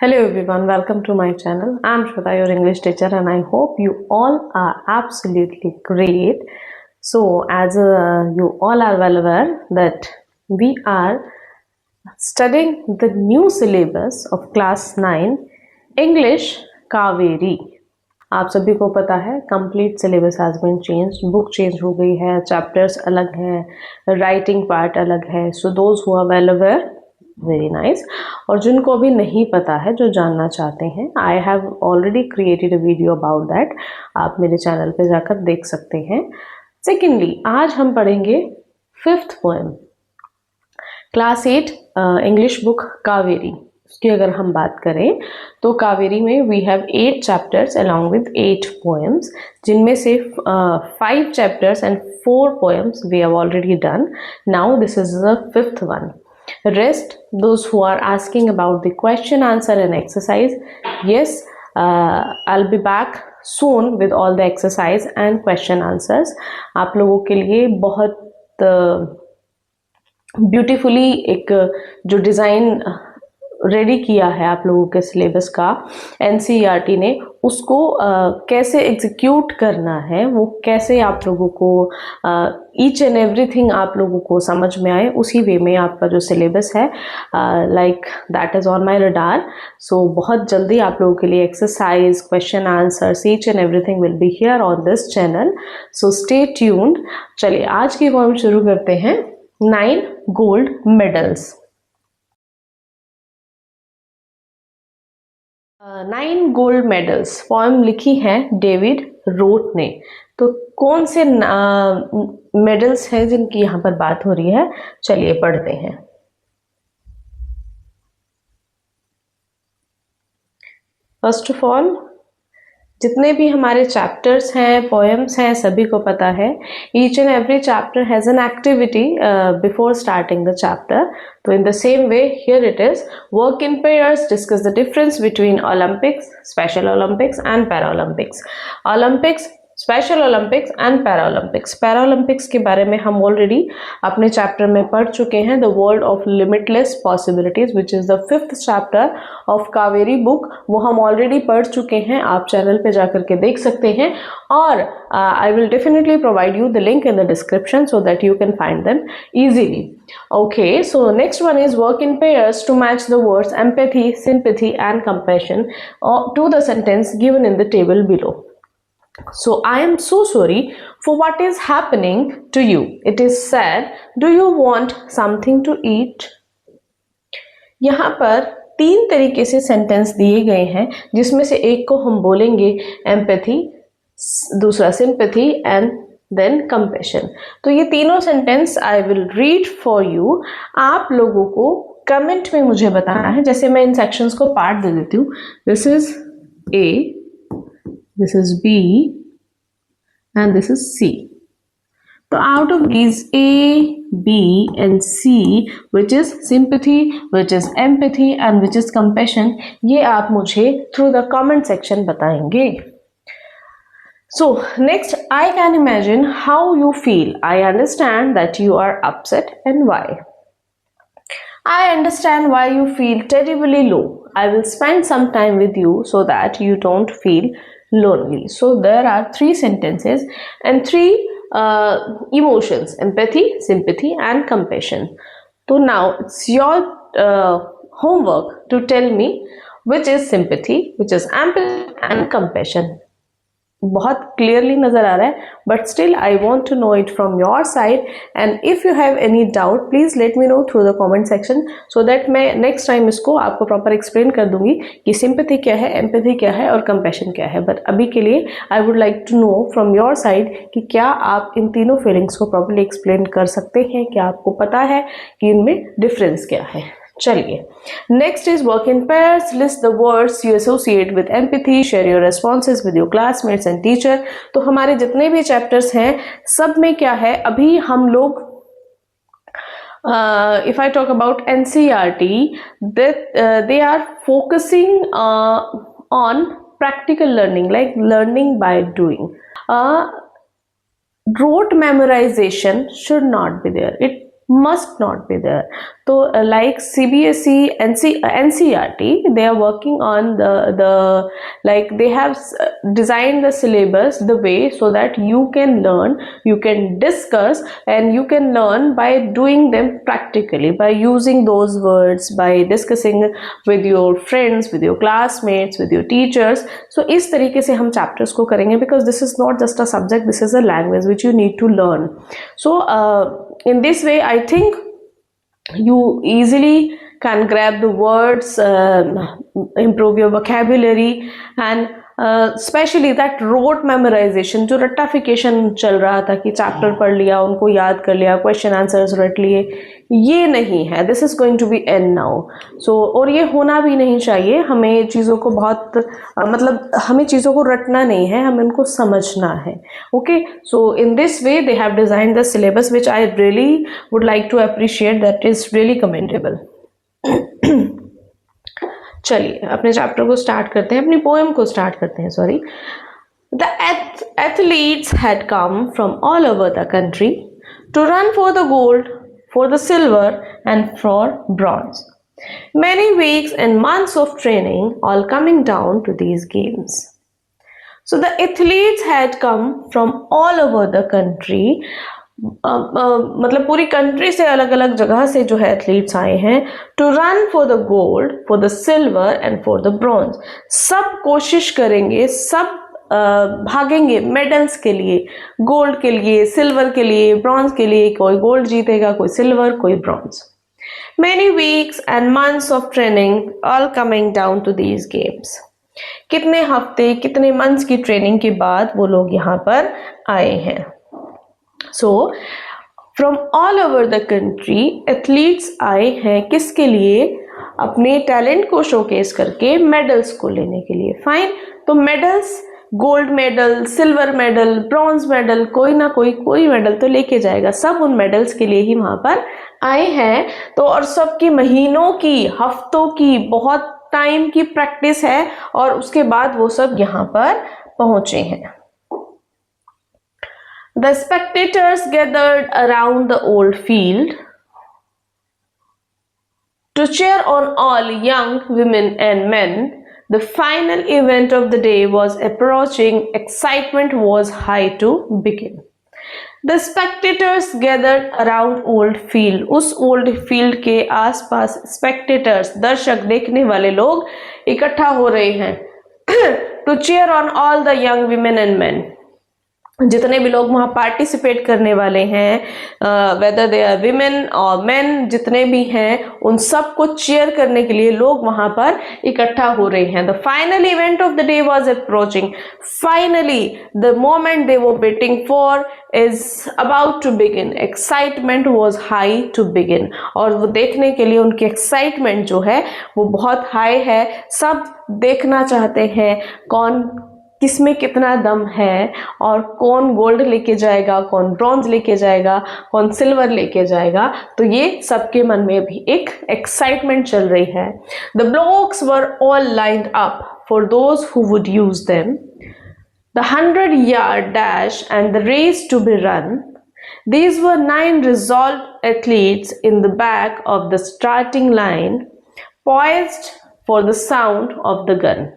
Hello everyone, welcome to my channel. I'm Shweta, your English teacher, and I hope you all are absolutely great. So, as you all are well aware that we are studying the new syllabus of class 9 English Kaveri. आप सभी को पता है complete syllabus has been change, book change हो गई है, chapters अलग हैं, राइटिंग पार्ट अलग है. So those who are well aware, very nice. और जिनको अभी नहीं पता है, जो जानना चाहते हैं, I have already created a video about that. आप मेरे चैनल पे जाकर देख सकते हैं. सेकेंडली, आज हम पढ़ेंगे 5th poem, class 8 English book Kaveri. उसकी अगर हम बात करें तो कावेरी में we have 8 chapters along with 8 poems, जिनमें से 5 chapters and 4 poems we have already done. Now this is the 5th one. Rest, those who are asking about the question, answer and exercise, yes, I'll be back soon with all the exercise and question answers. आप लोगों के लिए बहुत beautifully एक जो design ready किया है आप लोगों के सिलेबस का NCERT ने, उसको कैसे एग्जीक्यूट करना है, वो कैसे आप लोगों को ईच एंड एवरीथिंग आप लोगों को समझ में आए, उसी वे में आपका जो सिलेबस है like that is on my radar. So बहुत जल्दी आप लोगों के लिए exercise, question answers, each and everything will be here on this channel. So stay tuned. चलिए आज की पोएम शुरू करते हैं. 9 gold medals. 9 gold medals poem लिखी है डेविड रोथ ने. तो कौन से मेडल्स हैं जिनकी यहाँ पर बात हो रही है, चलिए पढ़ते हैं. फर्स्ट ऑफ ऑल, जितने भी हमारे चैप्टर्स हैं, पोएम्स हैं, सभी को पता है each and every chapter has an activity before starting the chapter. तो in the same way here it is work in pairs, discuss the difference between Olympics, special Olympics and para Olympics. Olympics, special Olympics and para Olympics. Para Olympics के बारे में हम already अपने chapter में पढ़ चुके हैं, the world of limitless possibilities, which is the 5th chapter of Kaveri book. वो हम ऑलरेडी पढ़ चुके हैं, आप चैनल पे जाकर के देख सकते हैं. और I will definitely provide you the link in the description so that you can find them easily. Okay, so next one is work in pairs to match the words empathy, sympathy and compassion to the sentence given in the table below. So I am so sorry for what is happening to you. It is sad. Do you want something to eat? यहाँ पर 3 तरीके से sentence दिए गए हैं, जिसमें से एक को हम बोलेंगे एम्पैथी, दूसरा सिंपैथी एंड देन कंपैशन. तो ये तीनों sentence I will read for you. आप लोगों को कमेंट में मुझे बताना है. जैसे मैं इन सेक्शंस को पार्ट दे देती हूँ. This is a, this is B and this is C. So out of these A, B and C, which is sympathy, which is empathy and which is compassion, ये आप मुझे through the comment section बताएंगे. So next, I can imagine how you feel. I understand that you are upset and why. I understand why you feel terribly low. I will spend some time with you so that you don't feel lonely. So there are 3 sentences and 3 emotions: empathy, sympathy and compassion. So now it's your homework to tell me which is sympathy, which is empathy and compassion. बहुत clearly नज़र आ रहा है, but still I want to know it from your side. And if you have any doubt please let me know through the comment section, so that मैं next time इसको आपको proper explain कर दूंगी कि सिंपैथी क्या है, empathy क्या है और कंपैशन क्या है. बट अभी के लिए I would like to know from your side कि क्या आप इन तीनों फीलिंग्स को प्रॉपरली एक्सप्लेन कर सकते हैं, क्या आपको पता है कि इनमें डिफरेंस क्या है. चलिए, next is work in pairs. List the words you associate with empathy. Share your responses with your classmates and teacher. तो हमारे जितने भी चैप्टर्स हैं, सब में क्या है, अभी हम लोग if I talk about NCERT, that they are focusing on practical learning, like learning by doing. Rote memorization should not be there. It must not be there. So like CBSE, NCERT, they are working on the like they have designed the syllabus the way so that you can learn, you can discuss, and you can learn by doing them practically, by using those words, by discussing with your friends, with your classmates, with your teachers. So इस तरीके से हम chapters को करेंगे, because this is not just a subject, this is a language which you need to learn. So in this way I think you easily can grab the words, improve your vocabulary, and especially that rote memorization, जो रट्टाफिकेशन चल रहा था कि chapter पढ़ लिया, उनको याद कर लिया, क्वेश्चन आंसर्स रट लिए, ये नहीं है. This is going to be and now. So और ये होना भी नहीं चाहिए. हमें चीज़ों को बहुत मतलब हमें चीज़ों को रटना नहीं है, हमें उनको समझना है. Okay, so in this way they have design the syllabus which I really would like to appreciate. That is really commendable. चलिए अपने चैप्टर को स्टार्ट करते हैं, अपनी पोएम को स्टार्ट करते हैं. Sorry. The athletes had come from all over the country to run for the gold, for the silver, and for bronze. Many weeks and months of training, all coming down to these games. So the athletes had come from all over the country. मतलब पूरी country से अलग अलग जगह से जो है athletes आए हैं. To run for the gold, for the silver, and for the bronze. सब कोशिश करेंगे, सब भागेंगे मेडल्स के लिए, गोल्ड के लिए, सिल्वर के लिए, ब्रॉन्ज के लिए. कोई गोल्ड जीतेगा, कोई सिल्वर, कोई bronze. Many weeks and months of training all coming down to these games. कितने हफ्ते, कितने मंथ्स की ट्रेनिंग के बाद वो लोग यहाँ पर आए हैं. So from all over the country athletes आए हैं किसके लिए? अपने टैलेंट को शोकेस करके मेडल्स को लेने के लिए. फाइन. तो medals, gold medal, silver medal, bronze medal, कोई ना कोई मेडल तो लेके जाएगा. सब उन मेडल्स के लिए ही वहां पर आए हैं. तो और सबकी महीनों की, हफ्तों की, बहुत टाइम की प्रैक्टिस है और उसके बाद वो सब यहाँ पर पहुंचे हैं. The spectators gathered around the old field to cheer on all young women and men. The final event of the day was approaching. Excitement was high to begin. The spectators gathered around old field. उस old field के आसपास spectators, दर्शक, देखने वाले लोग इकट्ठा हो रहे हैं. To cheer on all the young women and men. जितने भी लोग वहाँ पार्टिसिपेट करने वाले हैं, वेदर दे आर विमेन और मेन, जितने भी हैं उन सबको चीयर करने के लिए लोग वहाँ पर इकट्ठा हो रहे हैं. The final event of the day was approaching. Finally the moment they were waiting for is about to begin. Excitement was high to begin. और वो देखने के लिए उनकी एक्साइटमेंट जो है वो बहुत हाई है. सब देखना चाहते हैं कौन किसमें कितना दम है और कौन गोल्ड लेके जाएगा, कौन ब्रॉन्ज लेके जाएगा, कौन सिल्वर लेके जाएगा. तो ये सबके मन में भी एक एक्साइटमेंट चल रही है. The blocks were all lined up for those who would use them. The 100-yard dash and the race to be run. These were 9 resolved athletes in the back of the starting line, poised for the sound of the gun.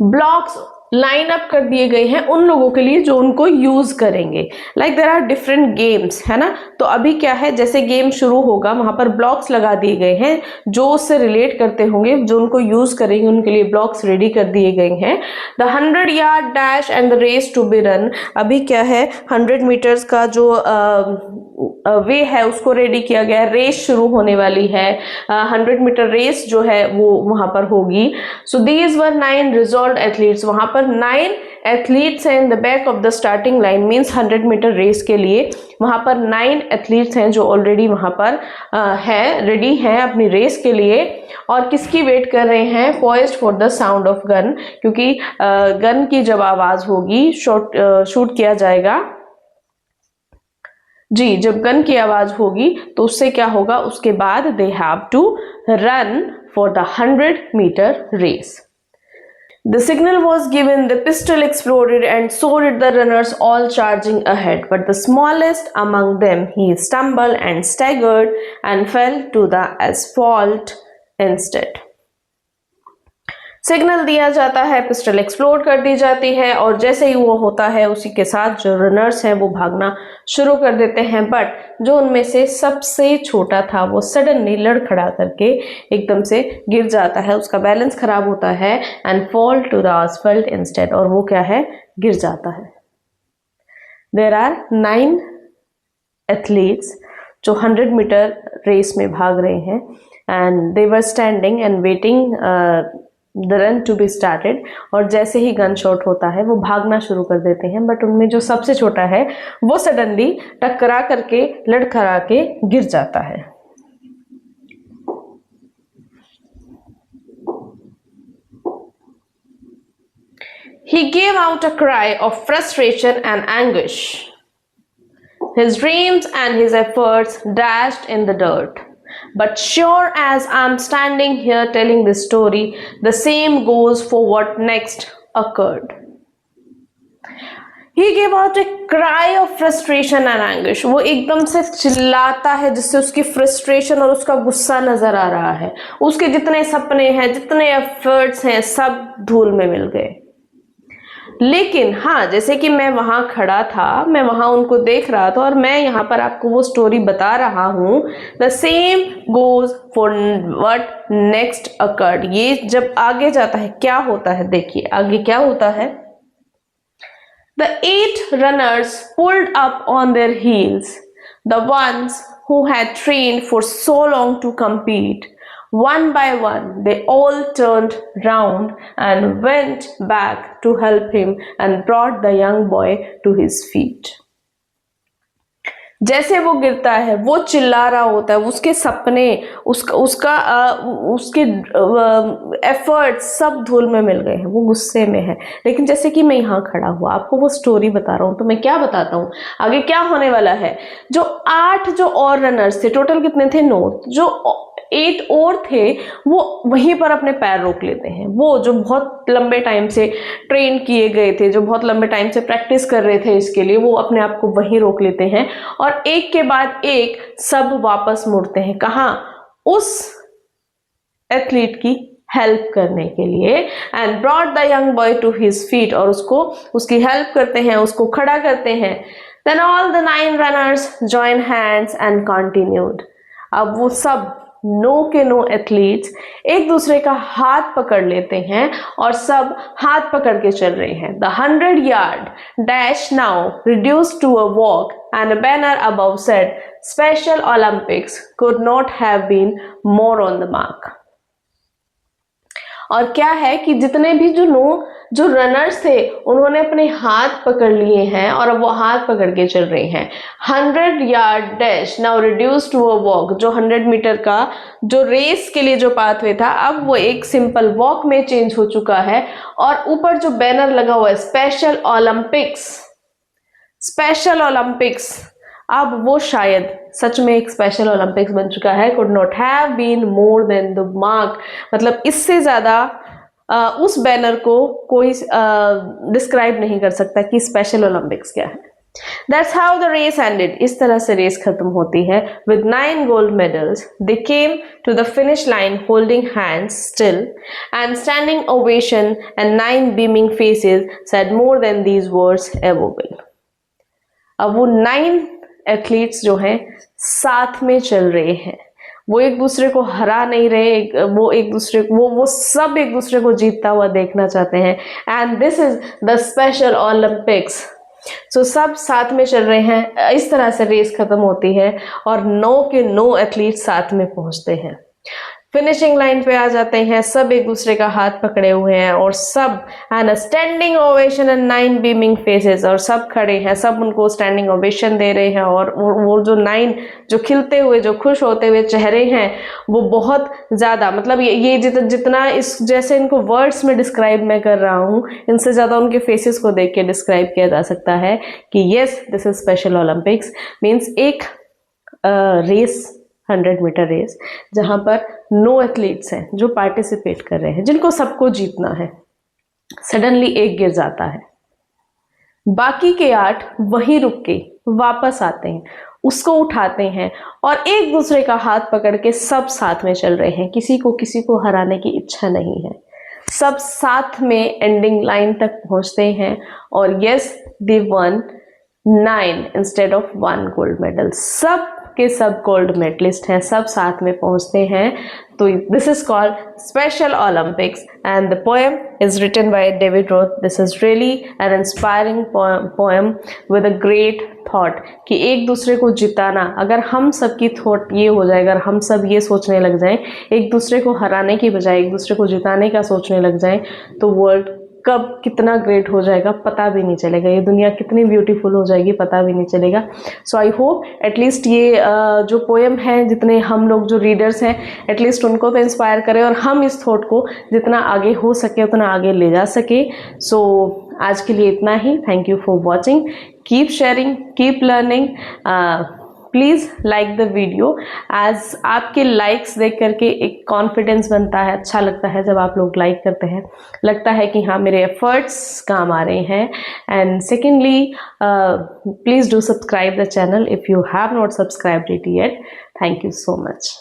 Blocks line up कर दिए गए हैं उन लोगों के लिए जो उनको यूज करेंगे. Like there are different games, है ना. तो अभी क्या है, जैसे गेम शुरू होगा वहां पर ब्लॉक्स लगा दिए गए हैं जो उससे रिलेट करते होंगे, जो उनको यूज करेंगे उनके लिए ब्लॉक्स रेडी कर दिए गए हैं. The 100-yard dash and the race to be run. अभी क्या है, 100 मीटर्स का जो वे है उसको रेडी किया गया है. रेस शुरू होने वाली है, 100 मीटर रेस जो है वो वहां पर होगी. So these were 9 resolve athletes. वहां पर 9 एथलीट्स हैं in the back of the starting line. Means 100 metre race के लिए वहां पर 9 एथलीट्स हैं जो ऑलरेडी वहां पर है, रेडी हैं अपनी रेस के लिए. और किसकी वेट कर रहे हैं? Poised for the sound of gun. क्योंकि गन की जब आवाज होगी, शूट किया जाएगा जी, जब गन की आवाज होगी तो उससे क्या होगा, उसके बाद they have to run for the 100 metre race. The signal was given, the pistol exploded, and so did the runners, all charging ahead. But the smallest among them, he stumbled and staggered and fell to the asphalt instead. Signal दिया जाता है, pistol explode कर दी जाती है और जैसे ही वो होता है उसी के साथ जो रनर्स हैं वो भागना शुरू कर देते हैं, बट जो उनमें से सबसे छोटा था वो सडनली लड़खड़ा करके एकदम से गिर जाता है, उसका बैलेंस खराब होता है and fall to the asphalt instead, और वो क्या है, गिर जाता है. देयर आर 9 एथलीट्स जो 100 मीटर रेस में भाग रहे हैं and they were standing and waiting the run to be started, और जैसे ही गन शॉट होता है वो भागना शुरू कर देते हैं, बट उनमें जो सबसे छोटा है वो सडनली टकरा करके लड़खड़ा के गिर जाता है. He gave out a cry of frustration and anguish. His dreams and his efforts dashed in the dirt. But sure as I'm standing here telling this story, the same goes for what next occurred. He gave out a cry of frustration and anguish. वो एकदम से चिल्लाता है जिससे उसकी frustration और उसका गुस्सा नजर आ रहा है. उसके जितने सपने हैं, जितने एफर्ट्स हैं, सब धूल में मिल गए. लेकिन हाँ, जैसे कि मैं वहां खड़ा था, मैं वहां उनको देख रहा था और मैं यहाँ पर आपको वो स्टोरी बता रहा हूं. The same goes for what next occurred. ये जब आगे जाता है क्या होता है, देखिए आगे क्या होता है. The 8 runners pulled up on their heels, the ones who had trained for so long to compete. One by one, they all turned round and went back to help him and brought the young boy to his feet. जैसे वो गिरता है वो चिल्ला रहा होता है, उसके सपने, उसके एफर्ट्स सब धूल में मिल गए हैं, वो गुस्से में है. लेकिन जैसे कि मैं यहाँ खड़ा हुआ आपको वो स्टोरी बता रहा हूँ, तो मैं क्या बताता हूँ आगे क्या होने वाला है. जो 8 जो और रनर्स थे, टोटल कितने थे, 9, जो 8 और थे वो वहीं पर अपने पैर रोक लेते हैं. वो जो बहुत लंबे टाइम से ट्रेन किए गए थे, जो बहुत लंबे टाइम से प्रैक्टिस कर रहे थे इसके लिए, वो अपने आप को वहीं रोक लेते हैं और एक के बाद एक सब वापस मुड़ते हैं. कहाँ, उस एथलीट की हेल्प करने के लिए. And brought the young boy to his feet, और उसको उसकी हेल्प करते हैं, उसको खड़ा करते हैं. Then all the 9 runners join hands and continued. अब वो सब 9 के 9 एथलीट्स एक दूसरे का हाथ पकड़ लेते हैं और सब हाथ पकड़ के चल रहे हैं. The 100-yard dash now reduced to a walk and a banner above said Special Olympics could not have been more on the mark. और क्या है कि जितने भी जो रनर्स थे उन्होंने अपने हाथ पकड़ लिए हैं और अब वो हाथ पकड़ के चल रहे हैं. 100-yard dash now reduce to a walk. जो 100 मीटर का जो रेस के लिए जो पाथवे था अब वो एक सिंपल वॉक में चेंज हो चुका है. और ऊपर जो बैनर लगा हुआ है स्पेशल ओलंपिक्स, अब वो शायद सच में एक स्पेशल ओलंपिक्स बन चुका है. Could not have been more than the mark. मतलब इससे ज्यादा उस बैनर को कोई डिस्क्राइब नहीं कर सकता कि स्पेशल ओलंपिक्स क्या है. That's how the race ended. इस तरह से रेस खत्म होती है. With 9 gold medals, they came to the finish line holding hands still, and standing ovation and 9 beaming faces said more than these words ever will. अब वो 9 athletes जो हैं साथ में चल रहे हैं, वो एक दूसरे को हरा नहीं रहे, वो एक दूसरे वो सब एक दूसरे को जीतता हुआ देखना चाहते हैं. And this is the special Olympics. So सब साथ में चल रहे हैं. इस तरह से रेस खत्म होती है और 9 के 9 एथलीट्स साथ में पहुंचते हैं. फिनिशिंग लाइन पे आ जाते हैं, सब एक दूसरे का हाथ पकड़े हुए हैं और सब and standing ovation and 9 beaming faces, और सब खड़े हैं, सब उनको स्टैंडिंग ओवेशन दे रहे हैं. और वो जो 9 जो खिलते हुए जो खुश होते हुए चेहरे हैं वो बहुत ज़्यादा, मतलब ये जितना इस जैसे इनको वर्ड्स में डिस्क्राइब मैं कर रहा हूँ इनसे ज़्यादा उनके फेसेस को देख के डिस्क्राइब किया जा सकता है कि yes this is special Olympics. Means एक रेस 100 मीटर रेस जहां पर 9 एथलीट्स हैं जो पार्टिसिपेट कर रहे हैं, जिनको सबको जीतना है. सडनली एक गिर जाता है, बाकी के 8 वहीं रुक के वापस आते हैं, उसको उठाते हैं और एक दूसरे का हाथ पकड़ के सब साथ में चल रहे हैं। किसी को हराने की इच्छा नहीं है, सब साथ में एंडिंग लाइन तक पहुंचते हैं और yes they one 9 instead of 1 gold medal. सब के सब गोल्ड मेडलिस्ट हैं, सब साथ में पहुंचते हैं। तो this is called special Olympics and the poem is written by David Roth. This is really an inspiring poem with a great thought कि एक दूसरे को जिताना, अगर हम सबकी थॉट ये हो जाए, अगर हम सब ये सोचने लग जाएं, एक दूसरे को हराने की बजाय एक दूसरे को जिताने का सोचने लग जाएं, तो वर्ल्ड कब कितना ग्रेट हो जाएगा पता भी नहीं चलेगा, ये दुनिया कितनी ब्यूटीफुल हो जाएगी पता भी नहीं चलेगा। सो आई होप एटलीस्ट ये जो पोएम है, जितने हम लोग जो रीडर्स हैं एटलीस्ट उनको तो इंस्पायर करें और हम इस थॉट को जितना आगे हो सके उतना आगे ले जा सके। सो आज के लिए इतना ही। Thank you for watching, keep sharing, keep learning, please like the video. As आपके लाइक्स देख करके एक कॉन्फिडेंस बनता है, अच्छा लगता है जब आप लोग लाइक करते हैं, लगता है कि हाँ मेरे एफर्ट्स काम आ रहे हैं। And secondly please do subscribe the channel if you have not subscribed it yet. Thank you so much.